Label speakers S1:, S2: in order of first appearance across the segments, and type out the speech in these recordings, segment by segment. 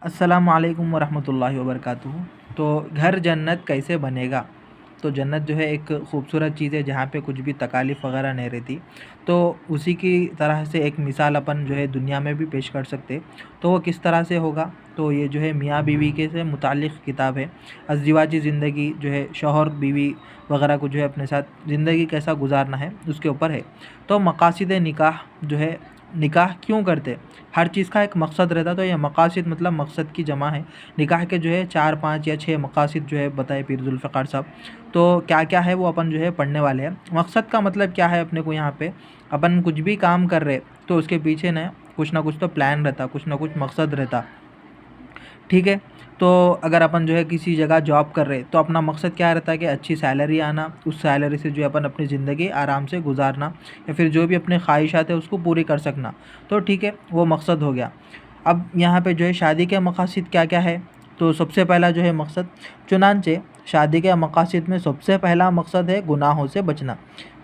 S1: अस्सलामु अलैकुम वरहमतुल्लाहि वबरकातुहू। तो घर जन्नत कैसे बनेगा? तो जन्नत जो है एक ख़ूबसूरत चीज़ है जहाँ पे कुछ भी तकालीफ़ वग़ैरह नहीं रहती। तो उसी की तरह से एक मिसाल अपन जो है दुनिया में भी पेश कर सकते। तो वो किस तरह से होगा? तो ये जो है मियाँ बीवी के से मुताल्लिक़ किताब है। अज़दिवाजी ज़िंदगी जो है शौहर बीवी वग़ैरह को जो है अपने साथ ज़िंदगी कैसा गुज़ारना है उसके ऊपर है। तो मक़ासिद निकाह जो है, निकाह क्यों करते? हर चीज़ का एक मकसद रहता, तो ये मक़ासिद मतलब मकसद की जमा है। निकाह के जो है 4, 5 या 6 मक़ासिद जो है बताए पीर ज़ुल्फ़िकार साहब। तो क्या-क्या है वो अपन जो है पढ़ने वाले हैं। मकसद का मतलब क्या है अपने को यहाँ पे, अपन कुछ भी काम कर रहे तो उसके पीछे ना कुछ तो प्लान रहता, कुछ ना कुछ मकसद रहता। ठीक है? तो अगर अपन जो है किसी जगह जॉब कर रहे तो अपना मकसद क्या रहता है कि अच्छी सैलरी आना, उस सैलरी से जो है अपन अपनी ज़िंदगी आराम से गुज़ारना या फिर जो भी अपने ख्वाहिशात है उसको पूरी कर सकना। तो ठीक है, वो मकसद हो गया। अब यहाँ पे जो है शादी के मक़ासिद क्या-क्या है? तो सबसे पहला जो है मकसद, चुनांचे शादी के मक़ासिद में सबसे पहला मकसद है गुनाहों से बचना।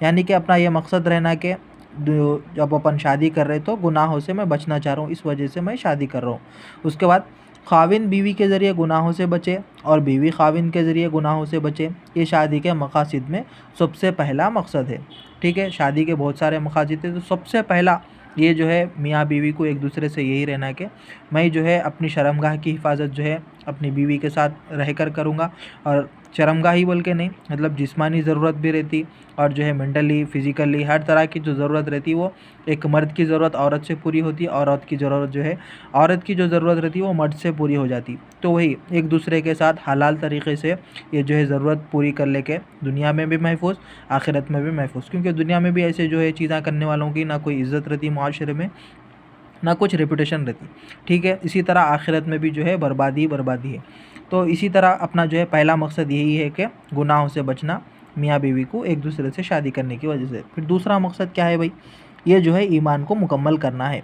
S1: यानी कि अपना ये मकसद रहना कि जब अपन शादी कर रहे तो गुनाहों से मैं बचना चाह रहा हूँ, इस वजह से मैं शादी कर रहा हूँ। उसके बाद ख़ाविन बीवी के ज़रिए गुनाहों से बचे और बीवी ख़ाविन के ज़रिए गुनाहों से बचे। ये शादी के मक़ासिद में सबसे पहला मकसद है। ठीक है? शादी के बहुत सारे मक़ासिद हैं, तो सबसे पहला ये जो है मियाँ बीवी को एक दूसरे से यही रहना है कि मैं जो है अपनी शर्मगाह की हिफाजत जो है अपनी बीवी के साथ रहकर करूँगा। और शर्मगाह ही बोल के नहीं, मतलब जिस्मानी ज़रूरत भी रहती और जो है मेंटली, फ़िज़िकली हर तरह की जो ज़रूरत रहती वो एक मर्द की ज़रूरत औरत से पूरी होती है, औरत की ज़रूरत जो है, औरत की जो ज़रूरत रहती है वो मर्द से पूरी हो जाती। तो वही एक दूसरे के साथ हलाल तरीक़े से ये जो है ज़रूरत पूरी कर लेके दुनिया में भी महफूज़, आखिरत में भी महफूज़। क्योंकि दुनिया में भी ऐसे जो है चीज़ें करने वालों की ना कोई इज़्ज़त रहती माशरे में, ना कुछ रेपुटेशन रहती। ठीक है? इसी तरह आखिरत में भी जो है बर्बादी ही बर्बादी है। तो इसी तरह अपना जो है पहला मकसद यही है कि गुनाहों से बचना, मियाँ बीवी को एक दूसरे से शादी करने की वजह से। फिर दूसरा मकसद क्या है भाई? ये जो है ईमान को मुकम्मल करना है।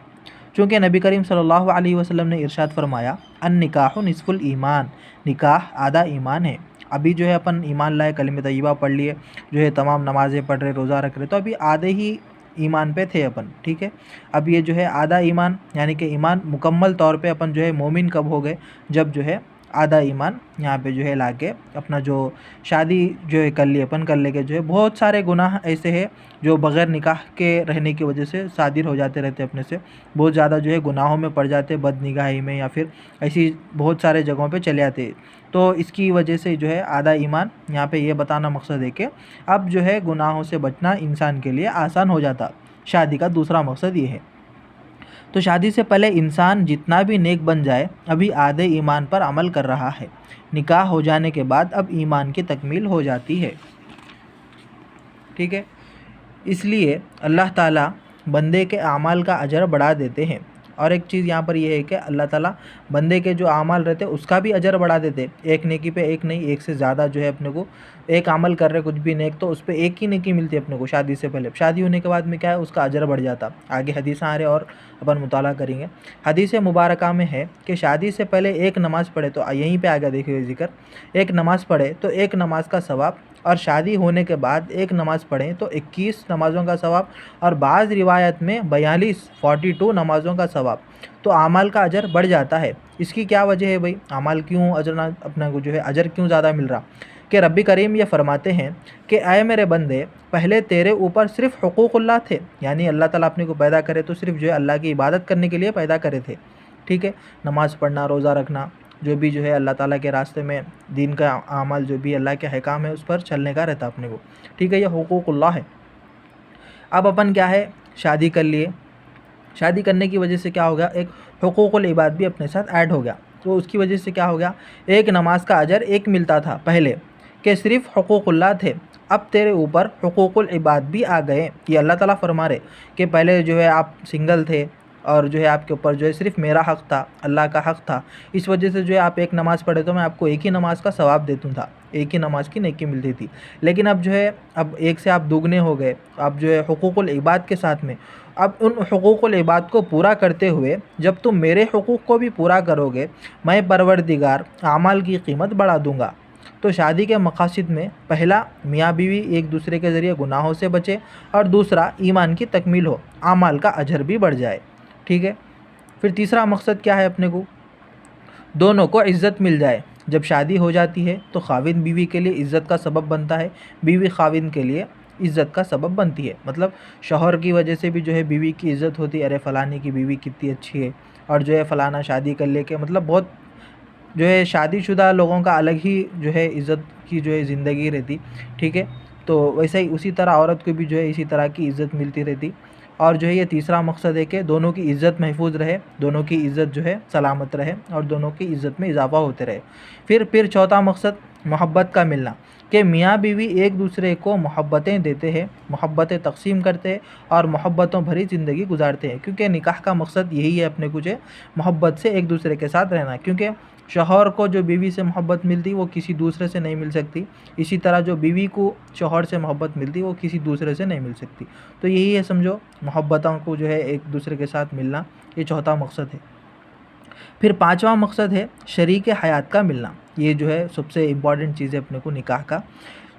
S1: चूँकि नबी करीम सल्लल्लाहु अलैहि वसल्लम ने इरशाद फरमाया, अन निकाहु निस्फुल ईमान, निकाह आधा ईमान है। अभी जो है अपन ईमान लाए, कलिमे तय्यबा पढ़ लिए, जो है तमाम नमाज़ें पढ़ रहे, रोज़ा रख रहे, तो अभी आधे ही ईमान पे थे अपन। ठीक है? अब ये जो है आधा ईमान, यानी कि ईमान मुकम्मल तौर पे अपन जो है मोमिन कब हो गए? जब जो है आधा ईमान यहाँ पे जो है लाके अपना जो शादी जो है कर ली अपन, कर लेके जो है बहुत सारे गुनाह ऐसे हैं जो बग़ैर निकाह के रहने की वजह से सादिर हो जाते रहते अपने से। बहुत ज़्यादा जो है गुनाहों में पड़ जाते, बदनिगाही में या फिर ऐसी बहुत सारे जगहों पे चले आते। तो इसकी वजह से जो है आधा ईमान यहाँ पे ये बताना मकसद है कि अब जो है गुनाहों से बचना इंसान के लिए आसान हो जाता। शादी का दूसरा मकसद ये है। तो शादी से पहले इंसान जितना भी नेक बन जाए अभी आधे ईमान पर अमल कर रहा है। निकाह हो जाने के बाद अब ईमान की तकमील हो जाती है। ठीक है? इसलिए अल्लाह ताला बंदे के आमाल का अजर बढ़ा देते हैं। और एक चीज़ यहाँ पर यह है कि अल्लाह ताला बंदे के जो आमाल रहते हैं उसका भी अजर बढ़ा देते हैं। एक नेकी पे एक नहीं, एक से ज़्यादा जो है अपने को एक अमल कर रहे कुछ भी नेक, तो उस पे एक ही नेकी मिलती है अपने को शादी से पहले। शादी होने के बाद में क्या है, उसका अजर बढ़ जाता। आगे हदीस आ रहे और अपन मुताला करेंगे। हदीस मुबारका में है कि शादी से पहले एक नमाज़ पढ़े, तो यहीं पे आ गया देखिए ज़िक्र, एक नमाज़ पढ़े तो एक नमाज का सवाब, और शादी होने के बाद एक नमाज़ पढ़ें तो 21 नमाज़ों का सवाब, और बाज़ रिवायत में 42 नमाज़ों का सवाब। तो आमाल का अजर बढ़ जाता है। इसकी क्या वजह है भाई? आमाल क्यों अजर ना अपना को जो है अजर क्यों ज़्यादा मिल रहा? कि रब्बी करीम ये फरमाते हैं कि ऐ मेरे बंदे, पहले तेरे ऊपर सिर्फ़ हुकूक़ुल्लाह थे, यानी अल्लाह ताला अपने को पैदा करे तो सिर्फ़ जो है अल्लाह की इबादत करने के लिए पैदा करे थे। ठीक है? नमाज़ पढ़ना, रोज़ा रखना, जो भी जो है अल्लाह ताला के रास्ते में दीन का अमल, जो भी अल्लाह के अहकाम है उस पर चलने का रहता अपने को। ठीक है? ये हुकूक़ुल्लाह है। अब अपन क्या है, शादी कर लिए, शादी करने की वजह से क्या हो गया, एक हुकूक़ुल इबाद भी अपने साथ ऐड हो गया। तो उसकी वजह से क्या हो गया, एक नमाज का अजर एक मिलता था पहले कि सिर्फ़ हुकूक़ुल्लाह थे, अब तेरे ऊपर हुकूक़ुल इबाद भी आ गए। ये अल्लाह ताला फरमा रहे कि पहले जो है आप सिंगल थे और जो है आपके ऊपर जो है सिर्फ़ मेरा हक़ था, अल्लाह का हक़ था, इस वजह से जो है आप एक नमाज़ पढ़े तो मैं आपको एक ही नमाज़ का सवाब देता था, एक ही नमाज़ की नेकी मिलती थी। लेकिन अब जो है अब एक से आप दुगने हो गए, अब जो है हुकूक़ुल इबाद के साथ में, अब उन हुकूक़ुल इबाद को पूरा करते हुए जब तुम मेरे हुकूक़ को भी पूरा करोगे, मैं परवरदिगार आमाल की कीमत बढ़ा दूँगा। तो शादी के मक़ासिद में पहला, मियाँ बीवी एक दूसरे के ज़रिए गुनाहों से बचे, और दूसरा ईमान की तकमील हो, आमाल का अजर भी बढ़ जाए। ठीक है? फिर तीसरा मकसद क्या है अपने को? दोनों को इज़्ज़त मिल जाए। जब शादी हो जाती है तो खाविंद बीवी के लिए इज़्ज़त का सबब बनता है, बीवी खाविंद के लिए इज़्ज़त का सबब बनती है। मतलब शौहर की वजह से भी जो है बीवी की इज़्ज़त होती है, अरे फ़लाने की बीवी कितनी अच्छी है, और जो है फ़लाना शादी कर लेके, मतलब बहुत जो है शादीशुदा लोगों का अलग ही जो है इज़्ज़त की जो है ज़िंदगी रहती, ठीक है। तो वैसे ही उसी तरह औरत को भी जो है इसी तरह की इज़्ज़त मिलती रहती। और जो है ये तीसरा मकसद है कि दोनों की इज़्ज़त महफूज रहे, दोनों की इज़्ज़त जो है सलामत रहे और दोनों की इज़्ज़त में इजाफ़ा होते रहे। फिर चौथा मकसद मोहब्बत का मिलना, कि मियाँ बीवी एक दूसरे को मोहब्बतें देते हैं, मोहब्बतें तक़सीम करते हैं और मोहब्बतों भरी ज़िंदगी गुजारते हैं। क्योंकि निकाह का मकसद यही है अपने को, जो मोहब्बत से एक दूसरे के साथ रहना। क्योंकि शौहर को जो बीवी से मोहब्बत मिलती वो किसी दूसरे से नहीं मिल सकती, इसी तरह जो बीवी को शौहर से मोहब्बत मिलती वो किसी दूसरे से नहीं मिल सकती। तो यही है, समझो, मोहब्बतों को जो है एक दूसरे के साथ मिलना, ये चौथा मकसद है। फिर पांचवा मकसद है शरीक हयात का मिलना। ये जो है सबसे इम्पॉर्टेंट चीज़ है अपने को निकाह का,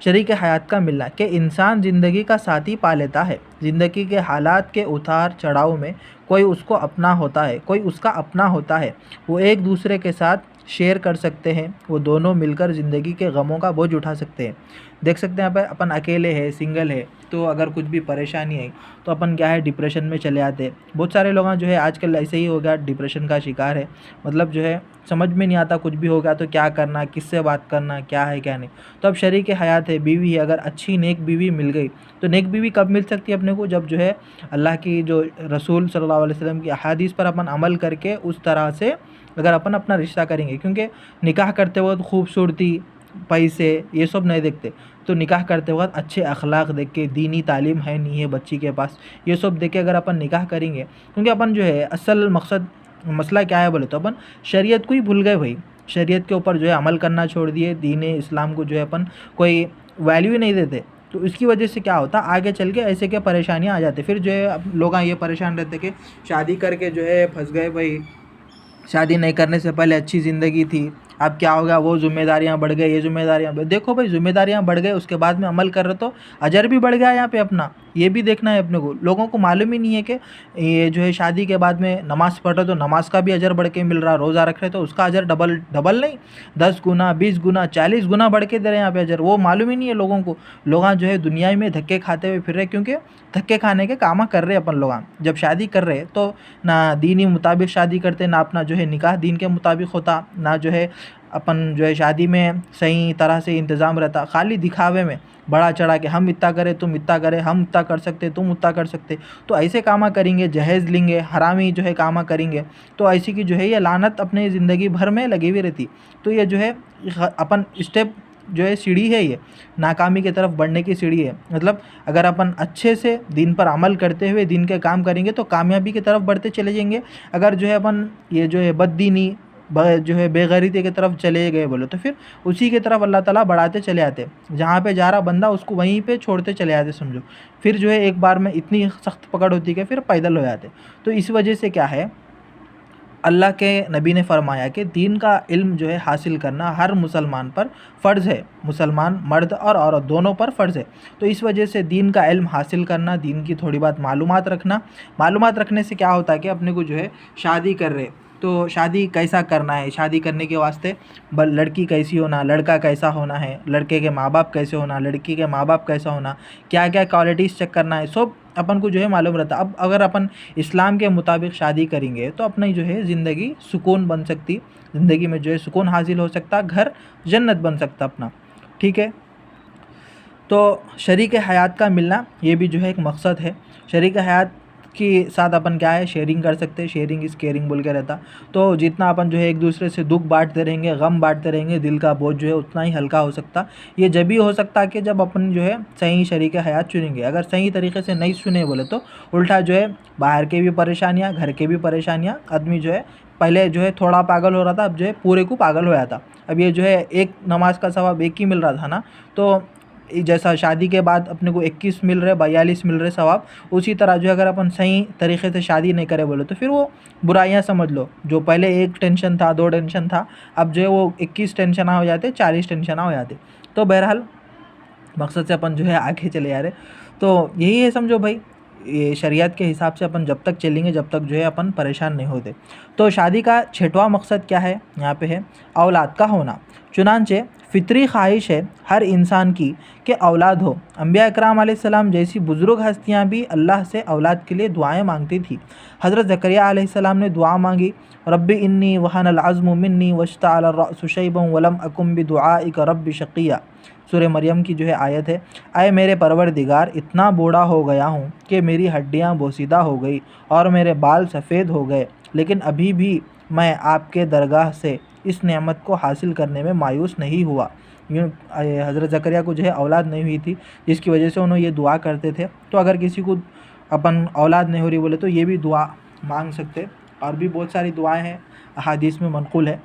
S1: शरीक हयात का मिलना, कि इंसान ज़िंदगी का साथी पा लेता है। ज़िंदगी के हालात के उतार चढ़ाव में कोई उसको अपना होता है, कोई उसका अपना होता है। वो एक दूसरे के साथ शेयर कर सकते हैं, वो दोनों मिलकर ज़िंदगी के गमों का बोझ उठा सकते हैं। देख सकते हैं यहाँ पर अपन अकेले हैं, सिंगल है, तो अगर कुछ भी परेशानी आई तो अपन क्या है, डिप्रेशन में चले आते हैं। बहुत सारे लोग जो है आजकल ऐसे ही हो गया, डिप्रेशन का शिकार है। मतलब जो है समझ में नहीं आता, कुछ भी हो गया तो क्या करना, किससे बात करना, क्या है क्या नहीं। तो अब शरीक हयात है, बीवी है, अगर अच्छी नेक बीवी मिल गई तो नेक बीवी कब मिल सकती है अपने को, जब जो है अल्लाह की जो रसूल सल्लल्लाहु अलैहि वसल्लम की अहादीस पर अपन अमल करके उस तरह से अगर अपन अपना रिश्ता करेंगे। क्योंकि निकाह करते वक्त खूबसूरती, पैसे, ये सब नहीं देखते। तो निकाह करते वक्त अच्छे अखलाक देख के, दीनी तालीम है नहीं है बच्ची के पास, ये सब देख के अगर अपन निकाह करेंगे, क्योंकि अपन जो है असल मकसद मसला क्या है बोले तो अपन शरीयत को ही भूल गए भाई। शरीयत के ऊपर जो है अमल करना छोड़ दिए, दीन इस्लाम को जो है अपन कोई वैल्यू ही नहीं देते। तो इसकी वजह से क्या होता, आगे चल के ऐसे क्या परेशानियाँ आ जाती। फिर जो है अब लोग ये परेशान रहते कि शादी करके जो है फंस गए भाई, शादी नहीं करने से पहले अच्छी ज़िंदगी थी, अब क्या होगा, वो ज़िम्मेदारियाँ बढ़ गई, ये ज़िम्मेदारियाँ देखो भाई, ज़िम्मेदारियाँ बढ़ गई, उसके बाद में अमल कर रहे तो अजर भी बढ़ गया यहाँ पे अपना, ये भी देखना है अपने को। लोगों को मालूम ही नहीं है कि ये जो है शादी के बाद में नमाज़ पढ़ रहे तो नमाज का भी अजर बढ़ के मिल रहा, रोज़ा रख रहे तो उसका अजर डबल डबल नहीं, 10 गुना, 20 गुना, 40 गुना बढ़ के दे रहे हैं यहाँ पे अजर। वो मालूम ही नहीं है लोगों को। लोग जो है दुनिया में धक्के खाते हुए फिर रहे, क्योंकि धक्के खाने के काम कर रहे अपन लोग। जब शादी कर रहे तो ना दीनी मुताबिक शादी करते, ना अपना जो है निकाह दीन के मुताबिक होता, ना जो है अपन जो है शादी में सही तरह से इंतज़ाम रहता। खाली दिखावे में बढ़ा चढ़ा के हम इतना करें, तुम इतना करें, हम इतना कर सकते, तुम उतना कर सकते, तो ऐसे कामा करेंगे, जहेज़ लेंगे, हरामी जो है कामा करेंगे, तो ऐसी की जो है ये लानत अपने ज़िंदगी भर में लगी हुई रहती। तो ये जो है अपन स्टेप जो है सीढ़ी है, ये नाकामी की तरफ बढ़ने की सीढ़ी है। मतलब अगर अपन अच्छे से दीन पर अमल करते हुए दीन के काम करेंगे तो कामयाबी की तरफ बढ़ते चले जाएंगे। अगर जो है अपन ये जो है बददीनी जो है बेगैरती की तरफ चले गए बोलो तो फिर उसी की तरफ अल्लाह ताला बढ़ाते चले आते, जहाँ पे जा रहा बंदा उसको वहीं पे छोड़ते चले आते समझो। फिर जो है एक बार में इतनी सख्त पकड़ होती है कि फिर पैदल हो जाते। तो इस वजह से क्या है, अल्लाह के नबी ने फरमाया कि दीन का इल्म जो है हासिल करना हर मुसलमान पर फ़र्ज़ है, मुसलमान मर्द और औरत दोनों पर फ़र्ज़ है। तो इस वजह से दीन का इल्म हासिल करना, दीन की थोड़ी बहुत मालूमात रखना, मालूमात रखने से क्या होता है कि अपने को जो है शादी कर रहे तो शादी कैसा करना है, शादी करने के वास्ते लड़की कैसी होना, लड़का कैसा होना है, लड़के के माँ बाप कैसे होना, लड़की के माँ बाप कैसा होना, क्या क्या क्वालिटीज़ चेक करना है, सब अपन को जो है मालूम रहता। अब अगर अपन इस्लाम के मुताबिक शादी करेंगे तो अपनी जो है ज़िंदगी सुकून बन सकती, ज़िंदगी में जो है सुकून हासिल हो सकता, घर जन्नत बन सकता अपना, ठीक है। तो शरीक हयात का मिलना ये भी जो है एक मकसद है। शरीक हयात के साथ अपन क्या है, शेयरिंग कर सकते हैं, शेयरिंग इज़ केयरिंग बोल के रहता। तो जितना अपन जो है एक दूसरे से दुख बांटते रहेंगे, गम बांटते रहेंगे, दिल का बोझ जो है उतना ही हल्का हो सकता। ये जब भी हो सकता कि जब अपन जो है सही शरीक हयात चुनेंगे। अगर सही तरीके से नहीं चुने बोले तो उल्टा जो है बाहर के भी परेशानियाँ, घर के भी परेशानियाँ, आदमी जो है पहले जो है थोड़ा पागल हो रहा था, अब जो है पूरे को पागल हो जाता। अब ये जो है एक नमाज का सवाब एक ही मिल रहा था ना, तो जैसा शादी के बाद अपने को 21 मिल रहे, 42 मिल रहे सवाब, उसी तरह जो अगर अपन सही तरीके से शादी नहीं करे बोले तो फिर वो बुराइयां समझ लो, जो पहले एक टेंशन था, 2 टेंशन था, अब जो है वो 21 टेंशन हो जाते, 40 टेंशन हो जाते। तो बहरहाल मकसद से अपन जो है आगे चले जा रहे। तो यही है समझो भाई, ये शरीयत के हिसाब से अपन जब तक चलेंगे जब तक जो है अपन परेशान नहीं होते। तो शादी का छठवां मकसद क्या है, यहाँ पे है औलाद का होना। चुनांचे फितरी ख्वाहिश है हर इंसान की कि औलाद हो। अंबिया इकराम अलैहिस्सलाम जैसी बुज़ुर्ग हस्तियाँ भी अल्लाह से औलाद के लिए दुआएं मांगती थी। हज़रत ज़करिया अलैहिस्सलाम ने दुआ मांगी, रब्बी इन्नी वहनल अज़्मु मिन्नी वश्तअल अर्रअसु शैबन वलम अकुम बिदुआइक रब्बि शक़िया। सूरह मरियम की जो है आयत है, आए मेरे परवरदिगार इतना बूढ़ा हो गया हूँ कि मेरी हड्डियाँ बोसीदा हो गई और मेरे बाल सफ़ेद हो गए, लेकिन अभी भी मैं आपके दरगाह से इस नेमत को हासिल करने में मायूस नहीं हुआ। यूँ हज़रत ज़करिया को जो है औलाद नहीं हुई थी, जिसकी वजह से उन्होंने ये दुआ करते थे। तो अगर किसी को अपन औलाद नहीं हो रही बोले तो ये भी दुआ मांग सकते, और भी बहुत सारी दुआएं हैं, अहादीस में मनक़ूल है।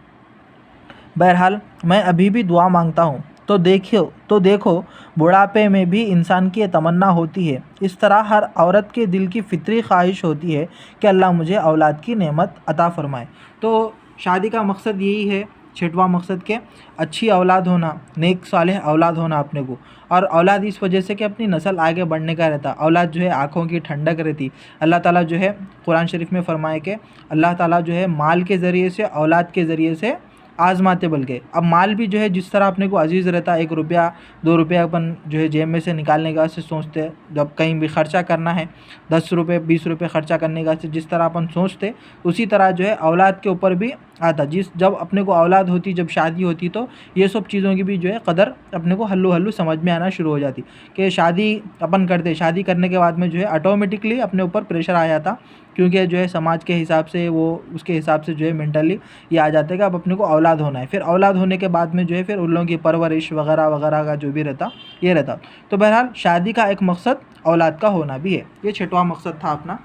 S1: बहरहाल मैं अभी भी दुआ मांगता हूँ, तो देखो बुढ़ापे में भी इंसान की ये तमन्ना होती है। इस तरह हर औरत के दिल की फितरी ख्वाहिश होती है कि अल्लाह मुझे औलाद की नेमत अता फ़रमाए। तो शादी का मकसद यही है, छठवां मकसद के अच्छी औलाद होना, नेक सालेह औलाद होना अपने को। और औलाद इस वजह से कि अपनी नस्ल आगे बढ़ने का रहता। औलाद जो है आँखों की ठंडक रहती। अल्लाह ताला जो है कुरान शरीफ में फ़रमाए कि अल्लाह ताला जो है माल के ज़रिए से, औलाद के ज़रिए से आज़माते। बल्कि अब माल भी जो है जिस तरह अपने को अजीज़ रहता है, 1 रुपया 2 रुपया अपन जो है जेब में से निकालने के वास्ते सोचते हैं, जब कहीं भी ख़र्चा करना है 10 रुपये 20 रुपये ख़र्चा करने के वास्ते जिस तरह अपन सोचते, उसी तरह जो है औलाद के ऊपर भी आता। जब अपने को औलाद होती, जब शादी होती, तो ये सब चीज़ों की भी जो है कदर अपने को हल्लू हल्लू समझ में आना शुरू हो जाती कि शादी अपन करते, शादी करने के बाद में जो है ऑटोमेटिकली अपने ऊपर प्रेशर आ जाता, क्योंकि जो है समाज के हिसाब से वो उसके हिसाब से जो है मेंटली ये आ जाता है कि अब अपने को औलाद होना है। फिर औलाद होने के बाद में जो है फिर उन लोगों की परवरिश वगैरह वगैरह का जो भी रहता ये रहता। तो बहरहाल शादी का एक मकसद औलाद का होना भी है। ये छठवां मकसद था अपना।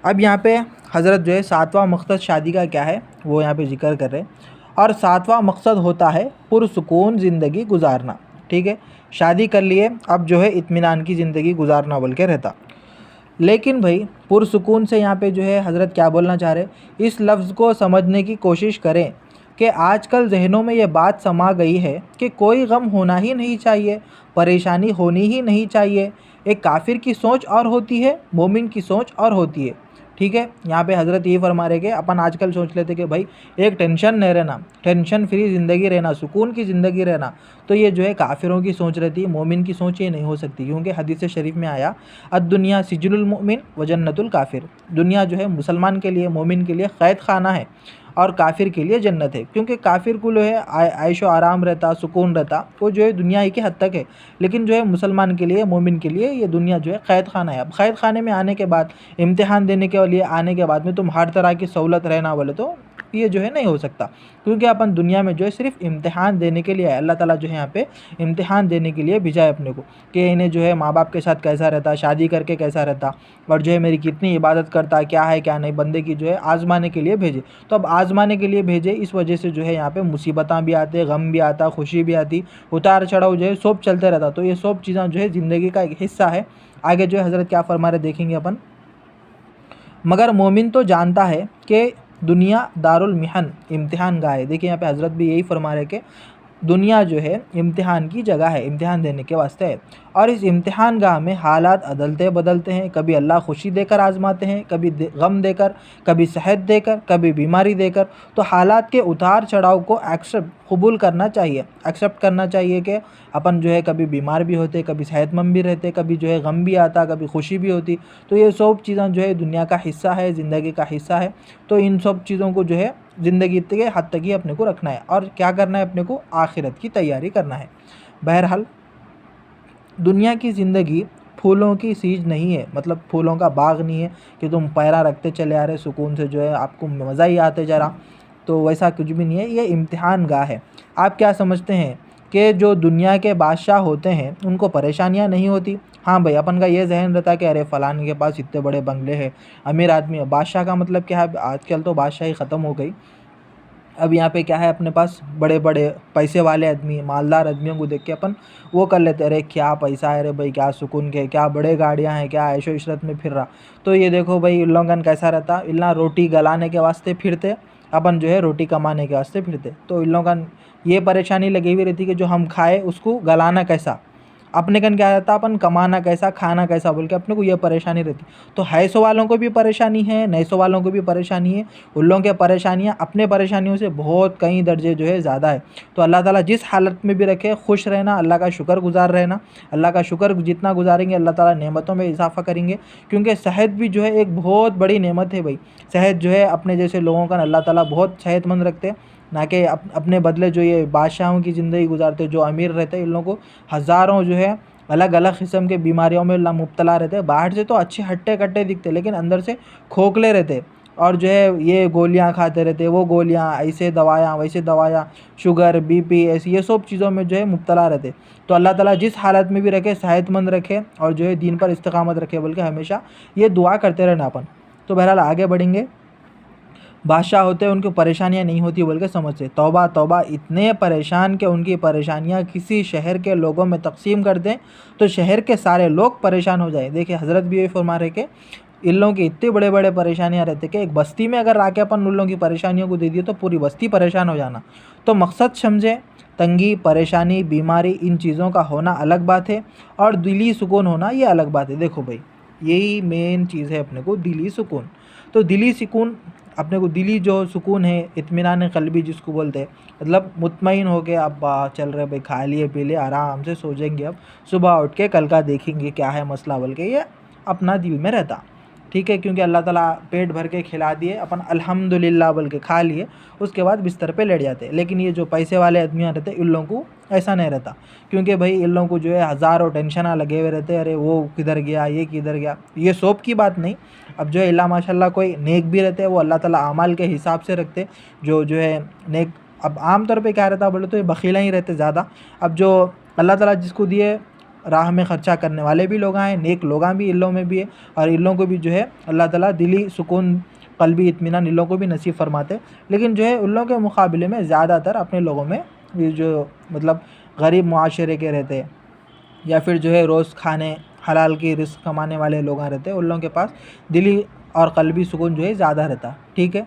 S1: अब यहाँ पे हज़रत जो है 7वां मकसद शादी का क्या है वो यहाँ पे जिक्र कर रहे हैं। और 7वां मकसद होता है पुरसुकून ज़िंदगी गुजारना। ठीक है, शादी कर लिए, अब जो है इत्मीनान की ज़िंदगी गुजारना बोल के रहता। लेकिन भाई पुरसुकून से यहाँ पे जो है हज़रत क्या बोलना चाह रहे, इस लफ्ज़ को समझने की कोशिश करें कि आजकल जहनों में ये बात समा गई है कि कोई गम होना ही नहीं चाहिए, परेशानी होनी ही नहीं चाहिए। एक काफिर की सोच और होती है, मोमिन की सोच और होती है। ठीक है, यहाँ पे हज़रत ये फरमा रहे कि अपन आजकल सोच लेते कि भाई एक टेंशन नहीं रहना, टेंशन फ्री ज़िंदगी रहना, सुकून की ज़िंदगी रहना, तो ये जो है काफिरों की सोच रहती है। मोमिन की सोच ये नहीं हो सकती, क्योंकि हदीस शरीफ में आया अद्दुनिया सिजनुल मोमिन व जन्नतुल काफिर। दुनिया जो है मुसलमान के लिए, मोमिन के लिए क़ैद खाना है और काफिर के लिए जन्नत है। क्योंकि काफिर को जो है आयशो आराम रहता, सुकून रहता, वो जो है दुनिया ही की हद तक है। लेकिन जो है मुसलमान के लिए, मोमिन के लिए ये दुनिया जो है क़ैद खाना है। अब क़ैद खाने में आने के बाद, इम्तिहान देने के लिए आने के बाद में तुम हर तरह की सहूलत रहना बोले तो ये जो है नहीं हो सकता, क्योंकि अपन दुनिया में जो है सिर्फ इम्तिहान देने के लिए है। अल्लाह ताला जो है यहाँ पे इम्तिहान देने के लिए भेजा है अपने को कि इन्हें जो है माँ बाप के साथ कैसा रहता, शादी करके कैसा रहता, और जो है मेरी कितनी इबादत करता, क्या है क्या नहीं, बंदे की जो है आज़माने के लिए भेजे। तो अब आज़माने के लिए भेजे, इस वजह से जो है यहाँ पे मुसीबतें भी आते, गम भी आता, खुशी भी आती, उतार चढ़ाव जो है सब चलते रहता। तो ये सब चीज़ें जो है ज़िंदगी का एक हिस्सा है। आगे जो है हज़रत क्या फरमा रहे देखेंगे अपन। मगर मोमिन तो जानता है कि दुनिया दारुल मिहन, इम्तिहान गाह है। देखिए यहाँ पे हज़रत भी यही फरमा रहे कि दुनिया जो है इम्तिहान की जगह है, इम्तिहान देने के वास्ते है। और इस इम्तिहान गाह में हालात अदलते बदलते हैं। कभी अल्लाह खुशी देकर आज़माते हैं, कभी गम देकर, कभी सेहत देकर, कभी बीमारी देकर। तो हालात के उतार चढ़ाव को कबूल करना चाहिए, एक्सेप्ट करना चाहिए कि अपन जो है कभी बीमार भी होते, कभी सेहतमंद भी रहते, कभी जो है गम भी आता, कभी खुशी भी होती। तो ये सब चीज़ें जो है दुनिया का हिस्सा है, ज़िंदगी का हिस्सा है। तो इन सब चीज़ों को जो है ज़िंदगी के हद तक ही अपने को रखना है, और क्या करना है अपने को, आखिरत की तैयारी करना है। बहरहाल दुनिया की ज़िंदगी फूलों की सीज नहीं है, मतलब फूलों का बाग नहीं है कि तुम पैरा रखते चले आ रहे सुकून से, जो है आपको मज़ा ही आते जरा, तो वैसा कुछ भी नहीं है। ये इम्तिहान गाह है। आप क्या समझते हैं कि जो दुनिया के बादशाह होते हैं उनको परेशानियां नहीं होती? हाँ भाई, अपन का ये जहन रहता है कि अरे फ़लान के पास इतने बड़े बंगले हैं, अमीर आदमी है। बादशाह का मतलब क्या है, आजकल तो बादशाही ख़त्म हो गई। अब यहाँ पे क्या है, अपने पास बड़े बड़े पैसे वाले आदमी, मालदार आदमियों को देख के अपन वो कर लेते, अरे क्या पैसा है रे भाई, क्या सुकून के, क्या बड़े गाड़ियाँ हैं, क्या ऐशो इशरत में फिर रहा। तो ये देखो भाई इन लोगन कैसा रहता, इतना रोटी गलाने के वास्ते फिरते, अपन जो है रोटी कमाने के वास्ते फिरते। तो इन लोगन ये परेशानी लगी हुई रहती कि जो हम खाए उसको गलाना कैसा। अपने कन क्या रहता, अपन कमाना कैसा खाना कैसा बोल के अपने को ये परेशानी रहती। तो हैसो वालों को भी परेशानी है, नैसो वालों को भी परेशानी है। उन लोगों की परेशानियाँ अपने परेशानियों से बहुत कई दर्जे जो है ज़्यादा है। तो अल्लाह ताला जिस हालत में भी रखे खुश रहना, अल्लाह का शुक्रगुज़ार रहना। अल्लाह का शुक्र जितना गुजारेंगे अल्लाह ताला नेमतों में इजाफ़ा करेंगे, क्योंकि सेहत भी जो है एक बहुत बड़ी नेमत है भाई। सेहत जो है अपने जैसे लोगों का अल्लाह ताला बहुत सेहतमंद रखते हैं, ना कि अपने बदले जो ये बादशाहों की ज़िंदगी गुजारते जो अमीर रहते हैं, इन लोगों को हज़ारों जो है अलग अलग किस्म के बीमारियों में मुब्तला रहते हैं। बाहर से तो अच्छे हट्टे कट्टे दिखते लेकिन अंदर से खोखले रहते, और जो है ये गोलियां खाते रहते, वो गोलियां, ऐसे दवायां वैसे दवायां, शुगर बीपी ऐसी ये सब चीज़ों में जो है मुब्तला रहते। तो अल्लाह ताला जिस हालत में भी रखे सेहतमंद रखे और जो है दीन पर इस्तिकामत रखे, बल्कि हमेशा ये दुआ करते रहना अपन। तो बहरहाल आगे बढ़ेंगे। बादशाह होते हैं उनको परेशानियां नहीं होती बल्कि समझ से। तौबा तौबा, इतने परेशान कि उनकी परेशानियां किसी शहर के लोगों में तकसीम कर दें तो शहर के सारे लोग परेशान हो जाए। देखिए हज़रत भी ये फरमा रहे कि इन लोगों की इतने बड़े बड़े परेशानियां रहती कि एक बस्ती में अगर आके अपन उन लोगों की परेशानियों को दे दिए तो पूरी बस्ती परेशान हो जाना। तो मकसद समझे, तंगी परेशानी बीमारी इन चीज़ों का होना अलग बात है और दिली सुकून होना ये अलग बात है। देखो भाई यही मेन चीज़ है अपने को, दिली सुकून। तो दिली सुकून अपने को, दिली जो सुकून है, इत्मीनान क़ल्बी जिसको बोलते हैं, मतलब मुतमईन हो के अब चल रहे भाई, खा लिए पी लिए आराम से सो जाएंगे, अब सुबह उठ के कल का देखेंगे क्या है मसला बोल के, ये अपना दिल में रहता। ठीक है, क्योंकि अल्लाह ताला पेट भर के खिला दिए, अपन अल्हम्दुलिल्लाह बोल के खा लिए, उसके बाद बिस्तर पे लेट जाते। लेकिन ये जो पैसे वाले आदमियाँ रहते इन लोगों को ऐसा नहीं रहता, क्योंकि भाई इन लोगों को जो है हज़ारों टेंशन लगे हुए रहते। अरे वो किधर गया, ये किधर गया, ये सोप की बात नहीं। अब जो है अल्लाह माशाल्लाह कोई नेक भी रहते हैं, वो अल्लाह ताला आमाल के हिसाब से रखते जो है नेक। अब आम तौर पे क्या रहता बोले तो ये बखीला ही रहते ज़्यादा। अब जो अल्लाह ताला जिसको दिए राह में ख़र्चा करने वाले भी लोग हैं, नेक लोग भी इन लोगों में भी है, और इन लोगों को भी जो है अल्लाह ताला दिली सुकून क़ल्बी इत्मीनान इन लोगों को भी नसीब फरमाते। लेकिन जो है उन लोगों के मुकाबले में ज़्यादातर अपने लोगों में ये जो मतलब गरीब मुआशरे के रहते हैं, या फिर जो है रोज़ खाने हलाल की रिस्क कमाने वाले लोग रहते हैं, उन लोगों के पास दिली और क़ल्बी सुकून जो है ज़्यादा रहता। ठीक है,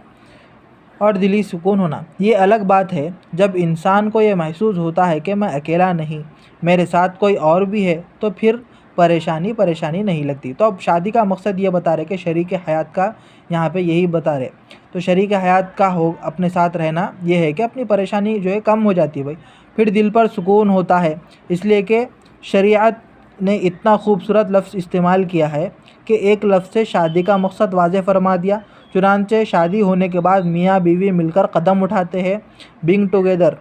S1: और दिली सुकून होना ये अलग बात है जब इंसान को ये महसूस होता है कि मैं अकेला नहीं, मेरे साथ कोई और भी है, तो फिर परेशानी नहीं लगती। तो अब शादी का मकसद ये बता रहे कि शरीक हयात का यहाँ पे यही बता रहे। तो शरीक हयात का हो अपने साथ रहना ये है कि अपनी परेशानी जो है कम हो जाती है भाई, फिर दिल पर सुकून होता है। इसलिए कि शरीयत ने इतना खूबसूरत लफ्ज़ इस्तेमाल किया है कि एक लफ्ज़ से शादी का मकसद वाज़े फरमा दिया। चुनांचे शादी होने के बाद मियाँ बीवी मिलकर कदम उठाते हैं, बिंग टुगेदर,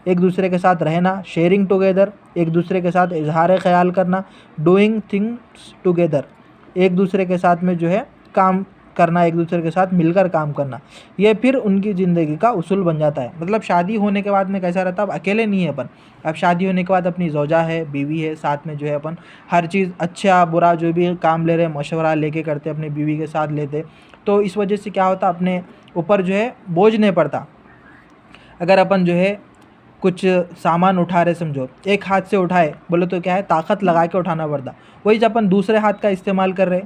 S1: एक दूसरे के साथ रहना, शेयरिंग टुगेदर, एक दूसरे के साथ इजहार ख्याल करना, डूइंग थिंग्स टुगेदर, एक दूसरे के साथ में जो है काम करना, एक दूसरे के साथ मिलकर काम करना, ये फिर उनकी ज़िंदगी का उसूल बन जाता है। मतलब शादी होने के बाद में कैसा रहता, अब अकेले नहीं है अपन, अब शादी होने के बाद अपनी ज़ौजा है, बीवी है, साथ में जो है अपन हर चीज़ अच्छा बुरा जो भी काम ले रहे मशवरा लेके करते, अपनी बीवी के साथ लेते। तो इस वजह से क्या होता, अपने ऊपर जो है बोझ नहीं पड़ता। अगर अपन जो है कुछ सामान उठा रहे, समझो एक हाथ से उठाए बोले तो क्या है ताकत लगा के उठाना पड़ता, वही जब अपन दूसरे हाथ का इस्तेमाल कर रहे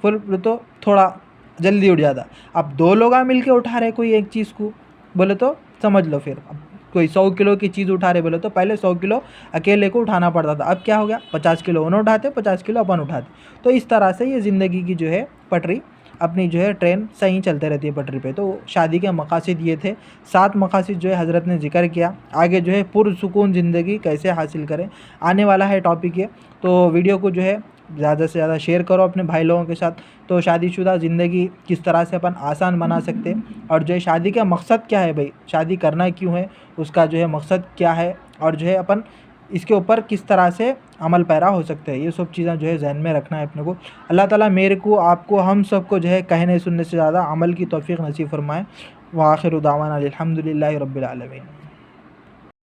S1: फिर तो थोड़ा जल्दी उठ जाता। अब दो लोग मिल के उठा रहे कोई एक चीज़ को बोले तो समझ लो, फिर अब कोई 100 किलो की चीज़ उठा रहे बोले तो पहले 100 किलो अकेले को उठाना पड़ता था, अब क्या हो गया 50 किलो उन्हें उठाते, 50 किलो अपन उठाते। तो इस तरह से ये ज़िंदगी की जो है पटरी अपनी जो है ट्रेन सही चलते रहती है पटरी पे। तो शादी के मकासद ये थे, 7 मकासद जो है हज़रत ने जिक्र किया। आगे जो है पुरसुकून ज़िंदगी कैसे हासिल करें आने वाला है टॉपिक ये। तो वीडियो को जो है ज़्यादा से ज़्यादा शेयर करो अपने भाई लोगों के साथ। तो शादीशुदा ज़िंदगी किस तरह से अपन आसान बना सकते हैं, और जो है शादी का मकसद क्या है भाई, शादी करना क्यों है, उसका जो है मकसद क्या है, और जो है अपन इसके ऊपर किस तरह से अमल पैरा हो सकते हैं, ये सब चीज़ें जो है जहन में रखना है अपने को। अल्लाह ताला मेरे को, आपको, हम सबको जो है कहने सुनने से ज़्यादा अमल की तौफीक नसीब फरमाए। व आखिर दावाना अल्हम्दुलिल्लाहि रब्बिल आलमीन।